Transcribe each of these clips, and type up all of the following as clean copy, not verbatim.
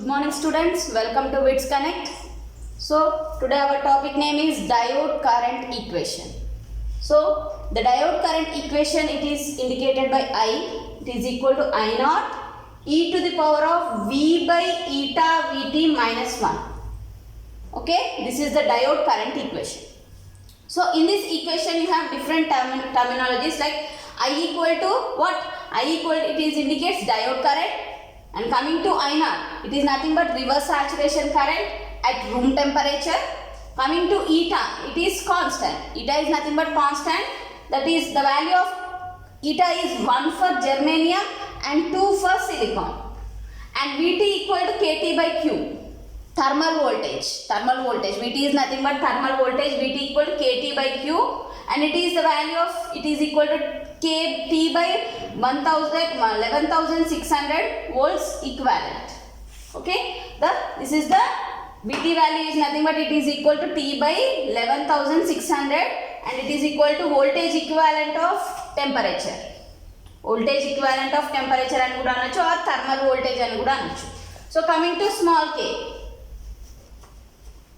Good morning students, welcome to WITS Connect. So today our topic name is diode current equation. So the diode current equation, it is indicated by I, it is equal to I naught e to the power of V by eta Vt minus 1. Okay, this is the diode current equation. So in this equation you have different terminologies like I equal to what? I equal, it is indicates diode current. And coming to I naught, it is nothing but reverse saturation current at room temperature. Coming to eta, it is constant. Eta is nothing but constant. That is the value of eta is 1 for germanium and 2 for silicon. And Vt equal to Kt by Q. Thermal voltage. Thermal voltage. Vt is nothing but thermal voltage. Vt equal to Kt by Q. And it is the value of, it is equal to Kt by 11,600 volts equivalent. Okay, this is the Vt value is nothing but it is equal to T by 11,600 and it is equal to voltage equivalent of temperature. Voltage equivalent of temperature and kuda anachu or thermal voltage and kuda anachu. So coming to small k,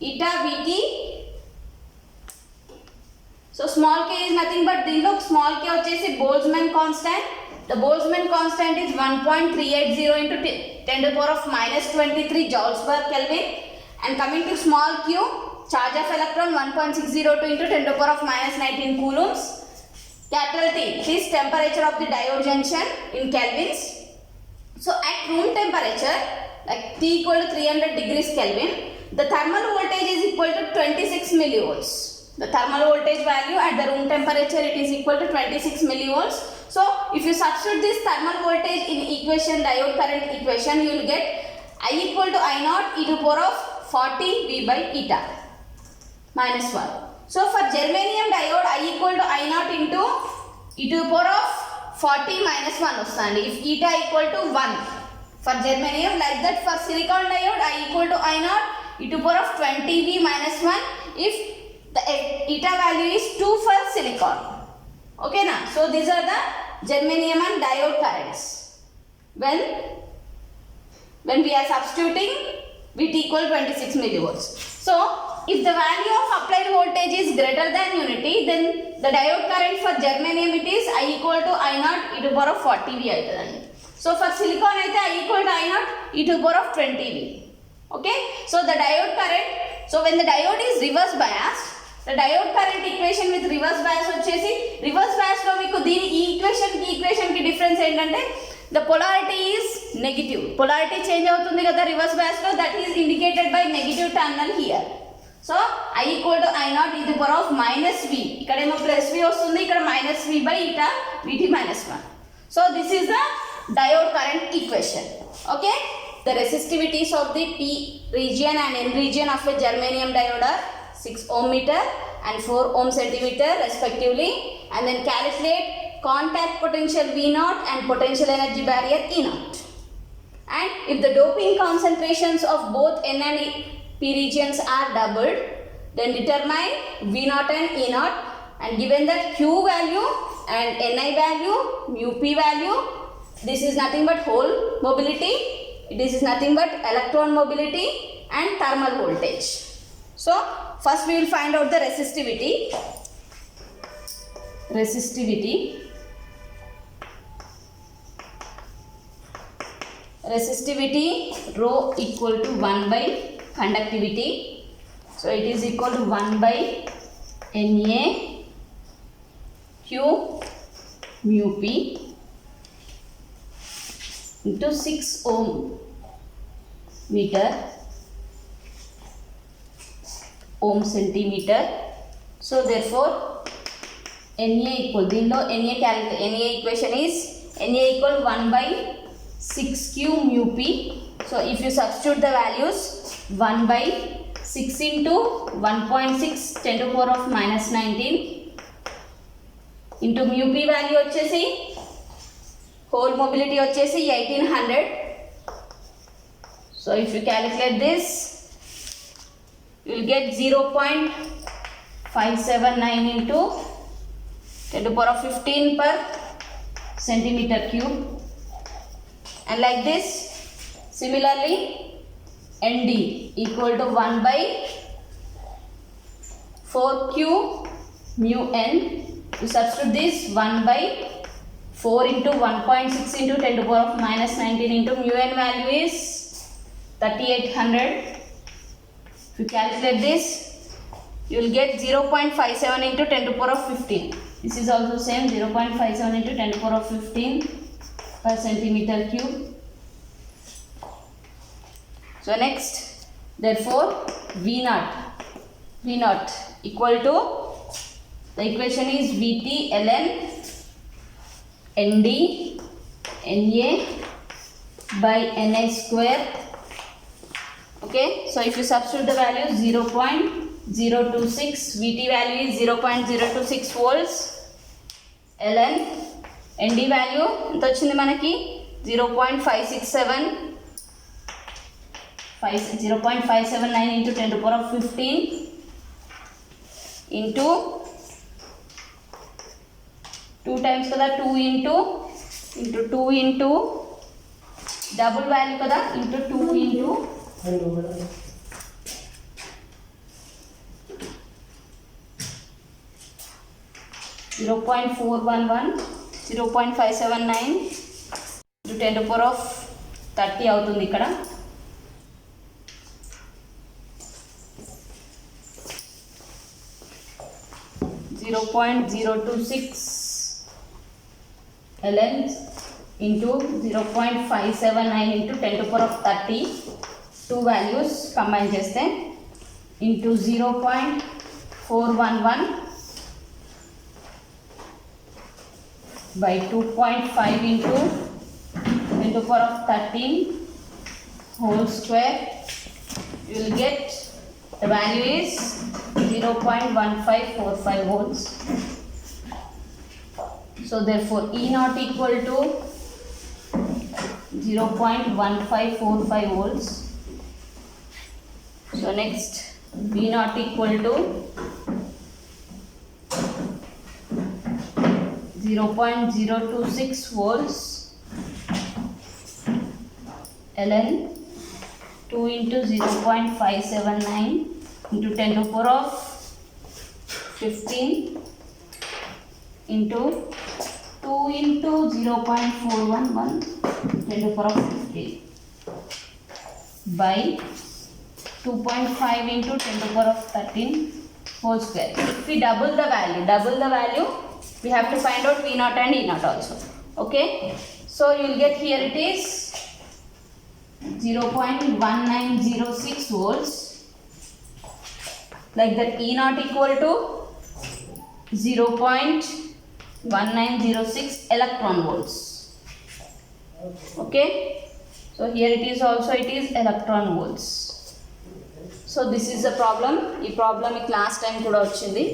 eta Vt. So small k is nothing but దీనిలో small k వచ్చేసి Boltzmann constant. The Boltzmann constant is 1.380 into 10 to the power of minus 23 joules per Kelvin. And coming to small q, charge of electron 1.602 into 10 to the power of minus 19 coulombs. Capital T, it is temperature of the diode junction in kelvins. So at room temperature, like T equal to 300 degrees Kelvin, the thermal voltage is equal to 26 millivolts. The thermal voltage value at the room temperature, it is equal to 26 millivolts. So if you substitute this thermal voltage in equation, diode current equation, you will get I equal to I naught e to the power of 40 V by eta minus 1. So for germanium diode, I equal to I naught into e to the power of 40 minus 1 ostandi. If eta equal to 1 for germanium, like that for silicon diode, I equal to I naught e to the power of 20 V minus 1 if the eta value is 2 for silicon. Okay na? So these are the germanium and diode currents. When we are substituting Vt equal 26 millivolts. So if the value of applied voltage is greater than unity, then the diode current for germanium it is I equal to I naught e to the power of 40 V aitadandi. So for silicon aithe I equal to I naught e to the power of 20 V. Okay? So the diode current, so when the diode is reverse biased, the diode current equation with reverse bias వచ్చేసి reverse bias లో మీకు దీని ఈ equation కి difference ఏంటంటే the polarity is negative. Polarity change అవుతుంది కదా reverse bias లో, that is indicated by negative terminal here. So I equal to I naught e to the power of minus V. ఇక్కడేమో plus V వస్తుంది, ఇక్కడ minus V by eta Vt minus 1. So this is the diode current equation. Okay. The resistivities of the P region and N region of a germanium diode are 6 ohm meter and 4 ohm centimeter respectively, and then calculate contact potential V naught and potential energy barrier E naught. And if the doping concentrations of both N and P regions are doubled, then determine V naught and E naught, and given that Q value and Ni value, mu P value, this is nothing but hole mobility, this is nothing but electron mobility and thermal voltage. So first we will find out the resistivity. Resistivity rho equal to 1 by conductivity. So it is equal to 1 by Na Q mu P into 6 ohm meter ohm centimeter. So therefore Na equal, దీనిలో Na equation is Na equal 1 by 6q mu P. So if you substitute the values, 1 by 6 into 1.6 10 to the power of minus 19 into mu P value వచ్చేసి whole mobility వచ్చేసి 1800. So if you calculate this, you will get 0.579 into 10 to the power of 15 per centimeter cube. And like this, similarly ND equal to 1 by 4Q mu N. You substitute this 1 by 4 into 1.6 into 10 to the power of minus 19 into mu N value is 3800. If you calculate this, you will get 0.57 into 10 to the power of 15. This is also same, 0.57 into 10 to the power of 15 per centimeter cube. So next, therefore V naught equal to, the equation is Vt ln Nd Na by Na square. Okay, so if you substitute the value 0.026, Vt value is 0.026 volts, ln Nd value ఎంత వచ్చింది మనకి 0.579 into 10 to the power of 15 into 2 times kada, 2 into double value kada, into 2 into 0.411, 0.579 into 10 to the power of 30 అవుతుంది ఇక్కడ. .026 ln into 0.579 into 10 to the power of 30, two values combine చేస్తే into 0.411 by 2.5 into 10 to the power of 13 whole square. You will get the value is 0.1545 volts. So therefore E naught equal to 0.1545 volts. So next, V naught equal to 0.026 volts ln 2 into 0.579 into 10 to the power of 15 into 2 into 0.411 10 to the power of 15 by 2.5 into 10 to the power of 13 whole square. If we double the value, we have to find out V naught and E naught also. Okay, so you will get, here it is 0.1906 volts, like that. E naught equal to 0.1906 electron volts. Okay, so here it is also, it is electron volts. So this is the problem. ఈ problem ik last time kuda vachindi.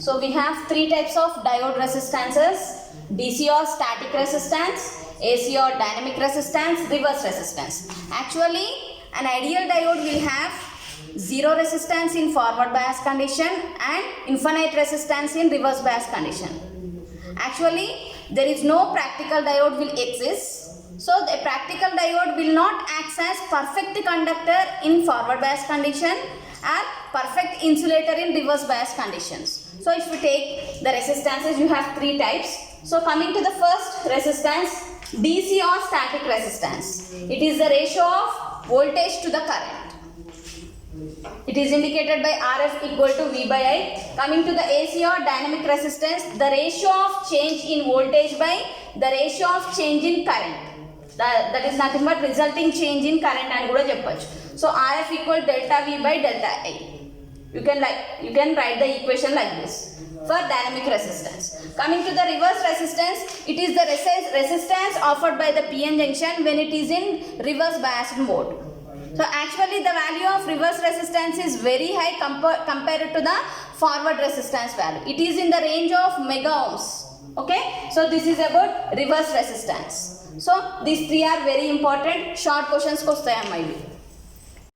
So we have three types of diode resistances: DC or static resistance, AC or dynamic resistance, reverse resistance. Actually, an ideal diode will have zero resistance in forward bias condition and infinite resistance in reverse bias condition. Actually, there is no practical diode will exist. So the practical diode will not act as perfect conductor in forward bias condition or perfect insulator in reverse bias conditions. So if you take the resistances, you have three types. So coming to the first resistance, DC or static resistance. It is the ratio of voltage to the current. It is indicated by Rf equal to V by I. Coming to the AC or dynamic resistance, the ratio of change in voltage by the ratio of change in current. That is nothing but resulting change in current and kuda cheppochu. So Rf equal delta V by delta I. You can write the equation like this for dynamic resistance. Coming to the reverse resistance, it is the resistance offered by the PN junction when it is in reverse biased mode. So actually the value of reverse resistance is very high compared to the forward resistance value. It is in the range of mega ohms. Okay, so this is about reverse resistance. So these three are very important. Short questions ko vastayamma ivi.